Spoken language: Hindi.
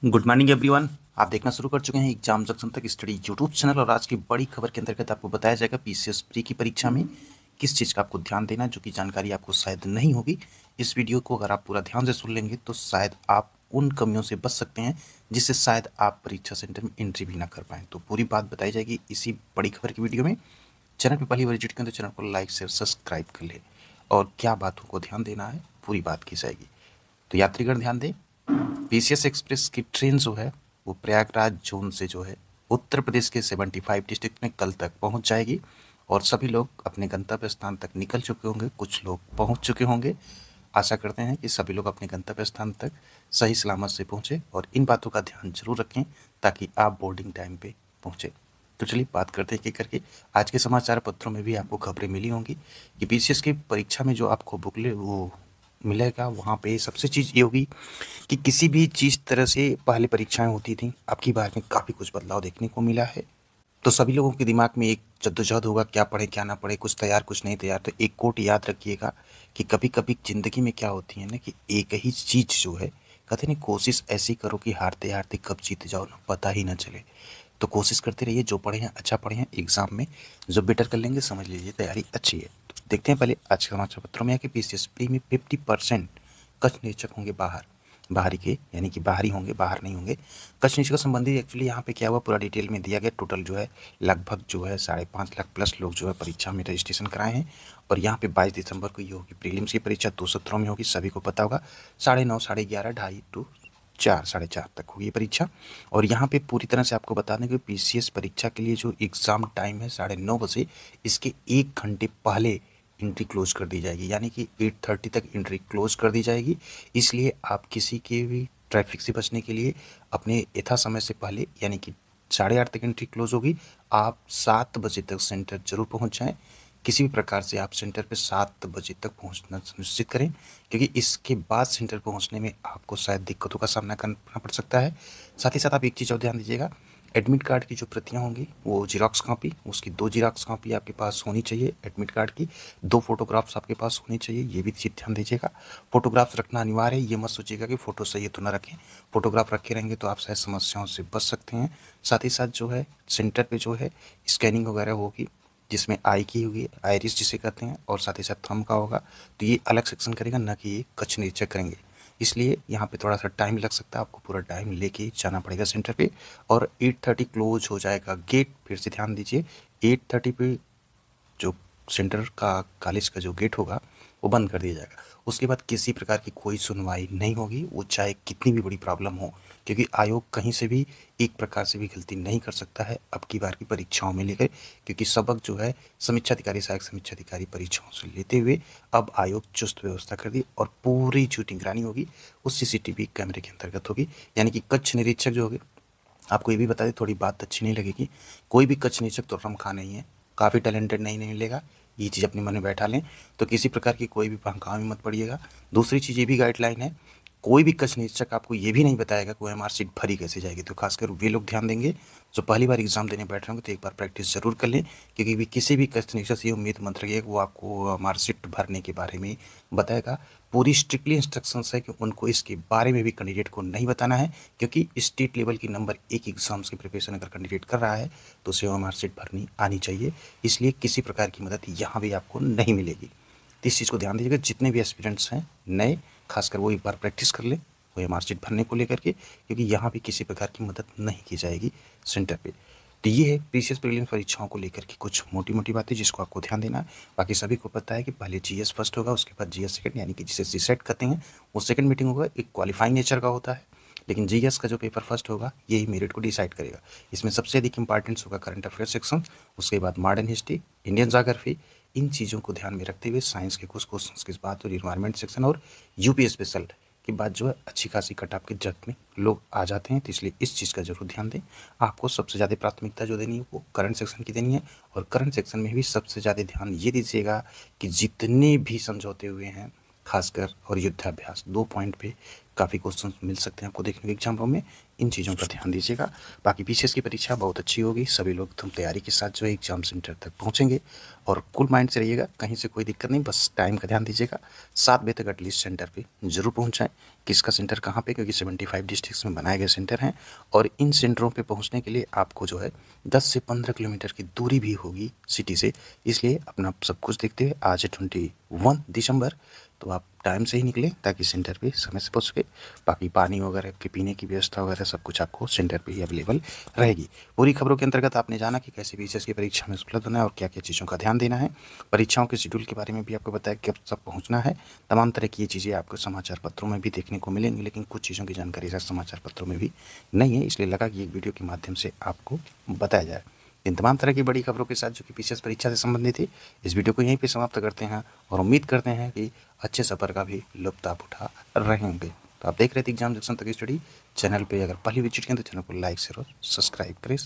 Good morning everyone. आप देखना शुरू कर चुके हैं एग्जाम जंक्शन तक स्टडी यूट्यूब चैनल और आज की बड़ी खबर के अंतर्गत आपको बताया जाएगा पीसीएस प्री की परीक्षा में किस चीज़ का आपको ध्यान देना है, जो कि जानकारी आपको शायद नहीं होगी। इस वीडियो को अगर आप पूरा ध्यान से सुन लेंगे तो शायद आप उन कमियों से बच सकते हैं जिससे शायद आप परीक्षा सेंटर में एंट्री भी ना कर पाएँ। तो पूरी बात बताई जाएगी इसी बड़ी खबर की वीडियो में। चैनल पर पहली बार विजिट करें तो चैनल को लाइक शेयर सब्सक्राइब कर ले और क्या बातों को ध्यान देना है पूरी बात की जाएगी। तो यात्रीगण ध्यान दें, पीसीएस एक्सप्रेस की ट्रेन जो है वो प्रयागराज जोन से जो है उत्तर प्रदेश के 75 डिस्ट्रिक्ट में कल तक पहुंच जाएगी और सभी लोग अपने गंतव्य स्थान तक निकल चुके होंगे, कुछ लोग पहुंच चुके होंगे। आशा करते हैं कि सभी लोग अपने गंतव्य स्थान तक सही सलामत से पहुंचे और इन बातों का ध्यान जरूर रखें ताकि आप बोर्डिंग टाइम पे पहुंचे। तो चलिए बात करते हैं कि करके आज के समाचार पत्रों में भी आपको खबरें मिली होंगी कि पीसीएस की परीक्षा में जो आपको बुकलेट वो मिलेगा, वहाँ पे सबसे चीज़ ये होगी कि किसी भी चीज़ तरह से पहले परीक्षाएं होती थी, अब की बार में काफ़ी कुछ बदलाव देखने को मिला है। तो सभी लोगों के दिमाग में एक जद्दोजहद होगा, क्या पढ़े क्या ना पढ़े, कुछ तैयार कुछ नहीं तैयार। तो एक कोट याद रखिएगा कि कभी कभी ज़िंदगी में क्या होती है ना कि एक ही चीज़ जो है, कहते नहीं, कोशिश ऐसी करो कि हारते हारते कब जीत जाओ ना पता ही ना चले। तो कोशिश करते रहिए, जो पढ़े हैं अच्छा पढ़े हैं, एग्जाम में जो बेटर कर लेंगे समझ लीजिए तैयारी अच्छी है। तो देखते हैं पहले आज के समाचार पत्रों में कि पीसीएस प्री में 50% कच्छ निरीक्षक होंगे बाहर, बाहरी के यानी कि बाहरी होंगे, बाहर नहीं होंगे। कच्छ निरीक्षक संबंधी एक्चुअली यहाँ पे क्या हुआ पूरा डिटेल में दिया गया। टोटल जो है लगभग जो है 5.5 लाख प्लस लोग जो है परीक्षा में रजिस्ट्रेशन कराए हैं और यहाँ पे 22 दिसंबर को ये होगी प्रीलिम्स की परीक्षा, 2 सत्रों में होगी, सभी को पता होगा। 9:30 11:30 2:30 टू 4 4:30 तक होगी परीक्षा। और यहाँ पे पूरी तरह से आपको बता दें कि पीसीएस परीक्षा के लिए जो एग्ज़ाम टाइम है 9:30 बजे, इसके 1 घंटे पहले एंट्री क्लोज कर दी जाएगी, यानी कि 8:30 तक एंट्री क्लोज कर दी जाएगी। इसलिए आप किसी के भी ट्रैफिक से बचने के लिए अपने यथा समय से पहले, यानी कि 8:30 तक एंट्री क्लोज होगी, आप 7 बजे तक सेंटर जरूर पहुंच जाएं। किसी भी प्रकार से आप सेंटर पे 7 बजे तक पहुंचना सुनिश्चित करें, क्योंकि इसके बाद सेंटर पहुंचने में आपको शायद दिक्कतों का सामना करना पड़ सकता है। साथ ही साथ आप एक चीज़ और ध्यान दीजिएगा, एडमिट कार्ड की जो प्रतियां होंगी वो जीरोक्स कॉपी, उसकी 2 जीरोक्स कॉपी आपके पास होनी चाहिए। एडमिट कार्ड की 2 फोटोग्राफ्स आपके पास होनी चाहिए, ये भी चीज़ ध्यान दीजिएगा। फोटोग्राफ्स रखना अनिवार्य है, ये मत सोचिएगा कि फ़ोटो सही है तो ना रखें। फोटोग्राफ रखे रहेंगे तो आप शायद समस्याओं से बच सकते हैं। साथ ही साथ जो है सेंटर पे जो है स्कैनिंग वगैरह होगी, जिसमें आई की होगी, आइरिस जिसे कहते हैं, और साथ ही साथ थंब का होगा। तो ये अलग सेक्शन करेगा, ना कि ये कच्छ निरीक्षक करेंगे। इसलिए यहाँ पे थोड़ा सा टाइम लग सकता है, आपको पूरा टाइम लेके ही जाना पड़ेगा सेंटर पे। और 8:30 क्लोज हो जाएगा गेट, फिर से ध्यान दीजिए 8:30 पे जो सेंटर का कॉलेज का जो गेट होगा वो बंद कर दिया जाएगा। उसके बाद किसी प्रकार की कोई सुनवाई नहीं होगी, वो चाहे कितनी भी बड़ी प्रॉब्लम हो, क्योंकि आयोग कहीं से भी एक प्रकार से भी गलती नहीं कर सकता है अब की बार की परीक्षाओं में लेकर, क्योंकि सबक जो है समीक्षा अधिकारी, सहायक समीक्षा अधिकारी परीक्षाओं से लेते हुए अब आयोग चुस्त व्यवस्था कर दी और पूरी जो निगरानी होगी उस सीसीटीवी कैमरे के अंतर्गत होगी। यानी कि कच्छ निरीक्षक जो होगी, आपको ये भी बता दें, थोड़ी बात अच्छी नहीं लगेगी, कोई भी कच्छ निरीक्षक तो रमखा नहीं है, काफ़ी टैलेंटेड नहीं मिलेगा, ये चीज़ अपने मन में बैठा लें। तो किसी प्रकार की कोई भी भंकाव में मत पड़िएगा। दूसरी चीज़ ये भी गाइडलाइन है, कोई भी कच्छ निरीक्षक आपको ये भी नहीं बताएगा कि ओएमआर सीट भरी कैसे जाएगी। तो खासकर वे लोग ध्यान देंगे जो पहली बार एग्जाम देने बैठ रहे होंगे, तो एक बार प्रैक्टिस जरूर कर लें, क्योंकि भी किसी भी कच्छ निरीक्षक से ये उम्मीद मत रखिए कि वो आपको ओएमआर सीट भरने के बारे में बताएगा। पूरी स्ट्रिक्टली इंस्ट्रक्शंस है कि उनको इसके बारे में भी कैंडिडेट को नहीं बताना है, क्योंकि स्टेट लेवल की नंबर 1 एग्जाम्स की प्रिपरेशन अगर कैंडिडेट कर रहा है तो उसे ओएमआर सीट भरनी आनी चाहिए। इसलिए किसी प्रकार की मदद यहाँ भी आपको नहीं मिलेगी। तो इस चीज़ को ध्यान दीजिएगा, जितने भी एस्पिरेंट्स हैं नए, खासकर वो एक बार प्रैक्टिस कर लें ओएमआर सीट भरने को लेकर के, क्योंकि यहाँ भी किसी प्रकार की मदद नहीं की जाएगी सेंटर पे। तो ये है पीसीएस प्रीलिम्स परीक्षाओं को लेकर के कुछ मोटी मोटी बातें जिसको आपको ध्यान देना है। बाकी सभी को पता है कि पहले जीएस फर्स्ट होगा, उसके बाद जीएस सेकंड, यानी कि जिसे सीसेट कहते हैं वो सेकंड मीटिंग होगा, एक क्वालिफाइंग नेचर का होता है। लेकिन जीएस का जो पेपर फर्स्ट होगा यही मेरिट को डिसाइड करेगा। इसमें सबसे अधिक इंपॉर्टेंस होगा करंट अफेयर सेक्शन, उसके बाद मॉडर्न हिस्ट्री, इंडियन ज्योग्राफी। इन चीज़ों को ध्यान में रखते हुए साइंस के कुछ क्वेश्चंस के बाद और इन्वायरमेंट सेक्शन और यूपी स्पेशल के बाद जो है अच्छी खासी कट ऑफ के जग में लोग आ जाते हैं। तो इसलिए इस चीज़ का जरूर ध्यान दें। आपको सबसे ज़्यादा प्राथमिकता जो देनी है वो करंट सेक्शन की देनी है, और करंट सेक्शन में भी सबसे ज़्यादा ध्यान ये दीजिएगा कि जितने भी समझौते हुए हैं खासकर और युद्धाभ्यास 2 पॉइंट पे काफ़ी क्वेश्चन मिल सकते हैं आपको देखने को एग्जाम में। इन चीज़ों पर ध्यान दीजिएगा। बाकी पीसीएस की परीक्षा बहुत अच्छी होगी, सभी लोग तुम तैयारी के साथ जो है एग्जाम सेंटर तक पहुंचेंगे और कूल माइंड से रहिएगा, कहीं से कोई दिक्कत नहीं, बस टाइम का ध्यान दीजिएगा। 7 बजे तक एटलीस्ट सेंटर पे जरूर पहुंचाएं। किसका सेंटर कहाँ पे, क्योंकि 75 डिस्ट्रिक्ट्स में बनाए गए सेंटर हैं और इन सेंटरों पे पहुंचने के लिए आपको जो है 10 से 15 किलोमीटर की दूरी भी होगी सिटी से। इसलिए अपना सब कुछ देखते हुए आज है 21 दिसंबर, तो आप टाइम से ही निकलें ताकि सेंटर पे समय से पहुँच सके। बाकी पानी वगैरह के पीने की व्यवस्था वगैरह सब कुछ आपको सेंटर पे ही अवेलेबल रहेगी। पूरी खबरों के अंतर्गत आपने जाना कि कैसे पीसीएस की परीक्षा में उपलब्ध होना है और क्या क्या चीज़ों का ध्यान देना है। परीक्षाओं के शेड्यूल के बारे में भी आपको बताया कब सब पहुँचना है। तमाम तरह की ये चीज़ें आपको समाचार पत्रों में भी देखने को मिलेंगी, लेकिन कुछ चीज़ों की जानकारी समाचार पत्रों में भी नहीं है, इसलिए लगा कि एक वीडियो के माध्यम से आपको बताया जाए। इन तमाम तरह की बड़ी खबरों के साथ जो कि पीसीएस परीक्षा से संबंधित थी, इस वीडियो को यहीं पे समाप्त करते हैं और उम्मीद करते हैं कि अच्छे सफ़र का भी लुत्फ़ आप उठा रहे होंगे। तो आप देख रहे थे एग्जाम जंक्शन तक स्टडी चैनल पे। अगर पहली विजिट करें तो चैनल को लाइक शेयर और सब्सक्राइब करें।